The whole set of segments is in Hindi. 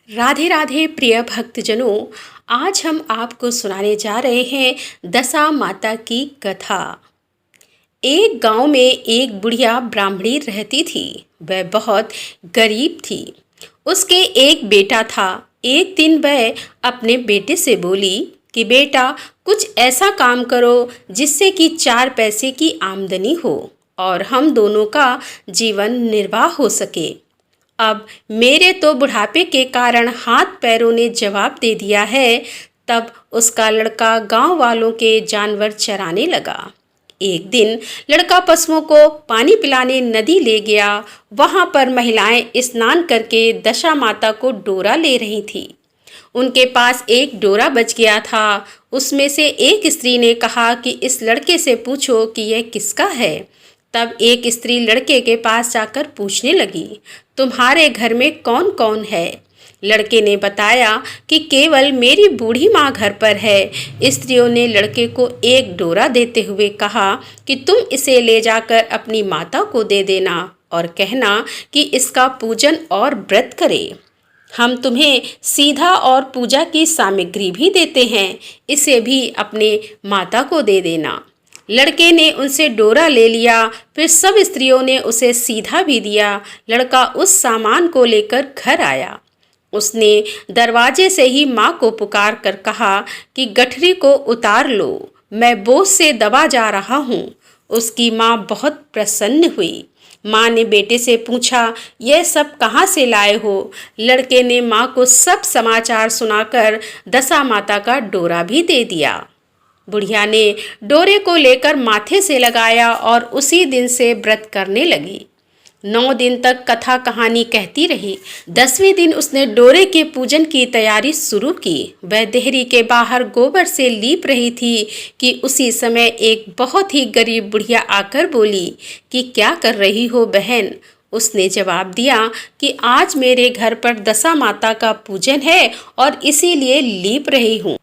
राधे राधे प्रिय भक्तजनों। आज हम आपको सुनाने जा रहे हैं दशा माता की कथा। एक गांव में एक बुढ़िया ब्राह्मणी रहती थी। वह बहुत गरीब थी। उसके एक बेटा था। एक दिन वह अपने बेटे से बोली कि बेटा, कुछ ऐसा काम करो जिससे कि 4 पैसे की आमदनी हो और हम दोनों का जीवन निर्वाह हो सके। अब मेरे तो बुढ़ापे के कारण हाथ पैरों ने जवाब दे दिया है। तब उसका लड़का गांव वालों के जानवर चराने लगा। एक दिन लड़का पशुओं को पानी पिलाने नदी ले गया। वहां पर महिलाएं स्नान करके दशा माता को डोरा ले रही थी। उनके पास एक डोरा बच गया था। उसमें से एक स्त्री ने कहा कि इस लड़के से पूछो कि यह किसका है। तब एक स्त्री लड़के के पास जाकर पूछने लगी, तुम्हारे घर में कौन कौन है? लड़के ने बताया कि केवल मेरी बूढ़ी माँ घर पर है। स्त्रियों ने लड़के को एक डोरा देते हुए कहा कि तुम इसे ले जाकर अपनी माता को दे देना और कहना कि इसका पूजन और व्रत करे। हम तुम्हें सीधा और पूजा की सामग्री भी देते हैं, इसे भी अपने माता को दे देना। लड़के ने उनसे डोरा ले लिया। फिर सब स्त्रियों ने उसे सीधा भी दिया। लड़का उस सामान को लेकर घर आया। उसने दरवाजे से ही माँ को पुकार कर कहा कि गठरी को उतार लो, मैं बोझ से दबा जा रहा हूँ। उसकी माँ बहुत प्रसन्न हुई। माँ ने बेटे से पूछा, यह सब कहाँ से लाए हो? लड़के ने माँ को सब समाचार सुनाकर दशा माता का डोरा भी दे दिया। बुढ़िया ने डोरे को लेकर माथे से लगाया और उसी दिन से व्रत करने लगी। 9 दिन तक कथा कहानी कहती रही। 10वें दिन उसने डोरे के पूजन की तैयारी शुरू की। वह देहरी के बाहर गोबर से लीप रही थी कि उसी समय एक बहुत ही गरीब बुढ़िया आकर बोली कि क्या कर रही हो बहन? उसने जवाब दिया कि आज मेरे घर पर दशा माता का पूजन है और इसीलिए लीप रही हूँ।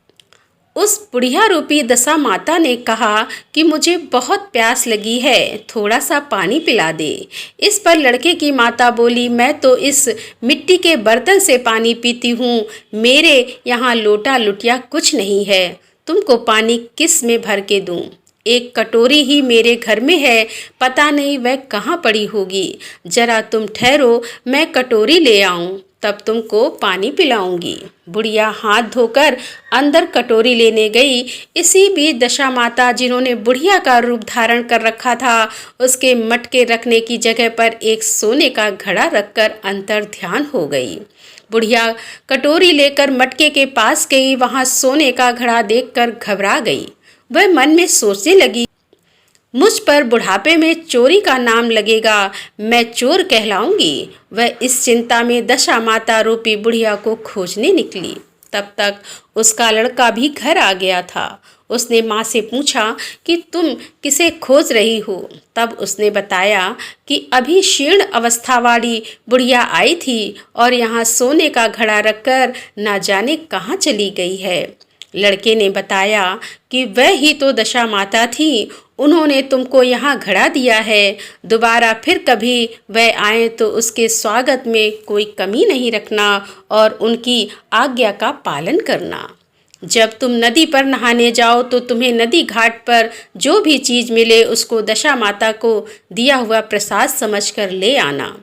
उस बुढ़िया रूपी दशा माता ने कहा कि मुझे बहुत प्यास लगी है, थोड़ा सा पानी पिला दे। इस पर लड़के की माता बोली, मैं तो इस मिट्टी के बर्तन से पानी पीती हूँ, मेरे यहाँ लोटा लुटिया कुछ नहीं है, तुमको पानी किस में भर के दूँ? एक कटोरी ही मेरे घर में है, पता नहीं वह कहाँ पड़ी होगी। जरा तुम ठहरो, मैं कटोरी ले आऊँ, तब तुमको पानी पिलाऊंगी। बुढ़िया हाथ धोकर अंदर कटोरी लेने गई। इसी बीच दशा माता, जिन्होंने बुढ़िया का रूप धारण कर रखा था, उसके मटके रखने की जगह पर एक सोने का घड़ा रखकर अंतर ध्यान हो गई। बुढ़िया कटोरी लेकर मटके के पास गई। वहां सोने का घड़ा देखकर घबरा गई। वह मन में सोचने लगी, मुझ पर बुढ़ापे में चोरी का नाम लगेगा, मैं चोर कहलाऊंगी। वह इस चिंता में दशा माता रूपी बुढ़िया को खोजने निकली। तब तक उसका लड़का भी घर आ गया था। उसने माँ से पूछा कि तुम किसे खोज रही हो? तब उसने बताया कि अभी शीर्ण अवस्था वाली बुढ़िया आई थी और यहाँ सोने का घड़ा रखकर ना जाने कहाँ चली गई है। लड़के ने बताया कि वह ही तो दशा माता थी, उन्होंने तुमको यहाँ घड़ा दिया है। दोबारा फिर कभी वह आए तो उसके स्वागत में कोई कमी नहीं रखना और उनकी आज्ञा का पालन करना। जब तुम नदी पर नहाने जाओ तो तुम्हें नदी घाट पर जो भी चीज़ मिले उसको दशा माता को दिया हुआ प्रसाद समझकर ले आना।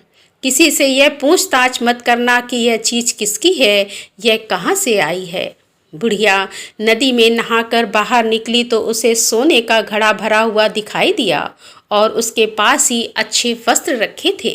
किसी से यह पूछताछ मत करना कि यह चीज़ किसकी है, यह कहाँ से आई है। बुढ़िया नदी में नहाकर बाहर निकली तो उसे सोने का घड़ा भरा हुआ दिखाई दिया और उसके पास ही अच्छे वस्त्र रखे थे।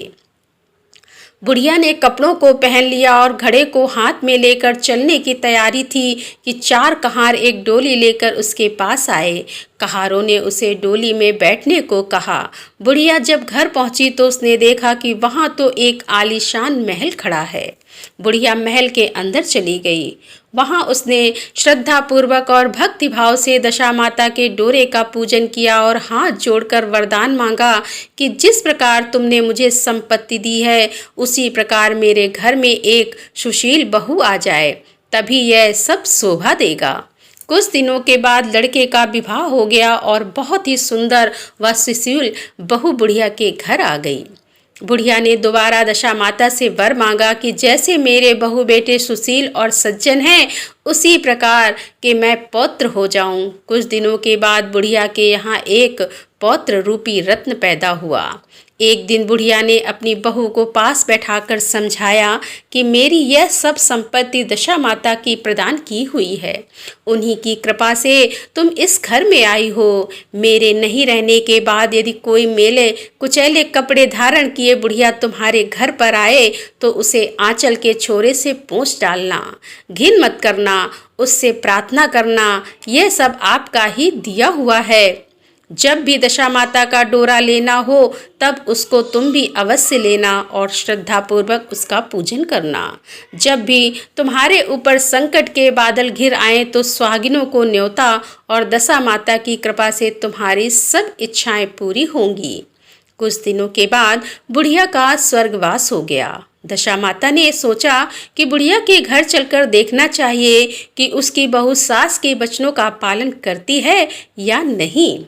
बुढ़िया ने कपड़ों को पहन लिया और घड़े को हाथ में लेकर चलने की तैयारी थी कि 4 कहार एक डोली लेकर उसके पास आए। कहारों ने उसे डोली में बैठने को कहा। बुढ़िया जब घर पहुंची तो उसने देखा कि वहां तो एक आलीशान महल खड़ा है। बुढ़िया महल के अंदर चली गई। वहां उसने श्रद्धापूर्वक और भक्तिभाव से दशा माता के डोरे का पूजन किया और हाथ जोड़कर वरदान मांगा कि जिस प्रकार तुमने मुझे संपत्ति दी है उसी प्रकार मेरे घर में एक सुशील बहू आ जाए, तभी यह सब शोभा देगा। कुछ दिनों के बाद लड़के का विवाह हो गया और बहुत ही सुंदर व सुशील बहू बुढ़िया के घर आ गई। बुढ़िया ने दोबारा दशा माता से वर मांगा कि जैसे मेरे बहू बेटे सुशील और सज्जन हैं, उसी प्रकार के मैं पौत्र हो जाऊं। कुछ दिनों के बाद बुढ़िया के यहाँ एक पौत्र रूपी रत्न पैदा हुआ। एक दिन बुढ़िया ने अपनी बहू को पास बैठाकर समझाया कि मेरी यह सब संपत्ति दशा माता की प्रदान की हुई है। उन्हीं की कृपा से तुम इस घर में आई हो। मेरे नहीं रहने के बाद यदि कोई मेले कुचैले कपड़े धारण किए बुढ़िया तुम्हारे घर पर आए तो उसे आंचल के छोरे से पोंछ डालना, घिन मत करना, उससे प्रार्थना करना, यह सब आपका ही दिया हुआ है। जब भी दशा माता का डोरा लेना हो तब उसको तुम भी अवश्य लेना और श्रद्धापूर्वक उसका पूजन करना। जब भी तुम्हारे ऊपर संकट के बादल घिर आए तो सुहागिनों को न्योता और दशा माता की कृपा से तुम्हारी सब इच्छाएं पूरी होंगी। कुछ दिनों के बाद बुढ़िया का स्वर्गवास हो गया। दशा माता ने सोचा कि बुढ़िया के घर चलकर देखना चाहिए कि उसकी बहू सास के वचनों का पालन करती है या नहीं।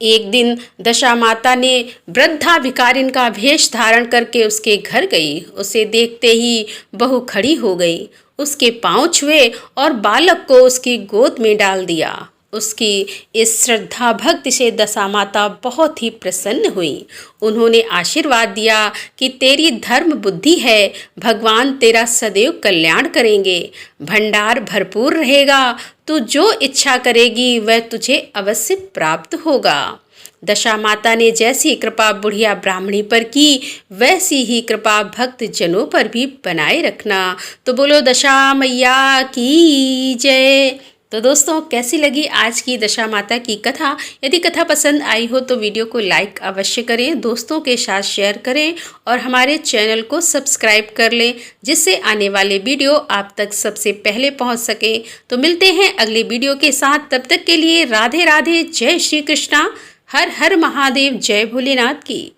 एक दिन दशा माता ने वृद्धा भिखारिन का वेश धारण करके उसके घर गई। उसे देखते ही बहू खड़ी हो गई, उसके पांव छुए और बालक को उसकी गोद में डाल दिया। उसकी इस श्रद्धा भक्ति से दशा माता बहुत ही प्रसन्न हुई। उन्होंने आशीर्वाद दिया कि तेरी धर्म बुद्धि है, भगवान तेरा सदैव कल्याण करेंगे, भंडार भरपूर रहेगा, तू जो इच्छा करेगी वह तुझे अवश्य प्राप्त होगा। दशा माता ने जैसी कृपा बुढ़िया ब्राह्मणी पर की वैसी ही कृपा भक्त जनों पर भी बनाए रखना। तो बोलो दशा मैया की जय। तो दोस्तों, कैसी लगी आज की दशा माता की कथा? यदि कथा पसंद आई हो तो वीडियो को लाइक अवश्य करें, दोस्तों के साथ शेयर करें और हमारे चैनल को सब्सक्राइब कर लें, जिससे आने वाले वीडियो आप तक सबसे पहले पहुंच सके। तो मिलते हैं अगले वीडियो के साथ, तब तक के लिए राधे राधे, जय श्री कृष्णा, हर हर महादेव, जय भोलेनाथ की।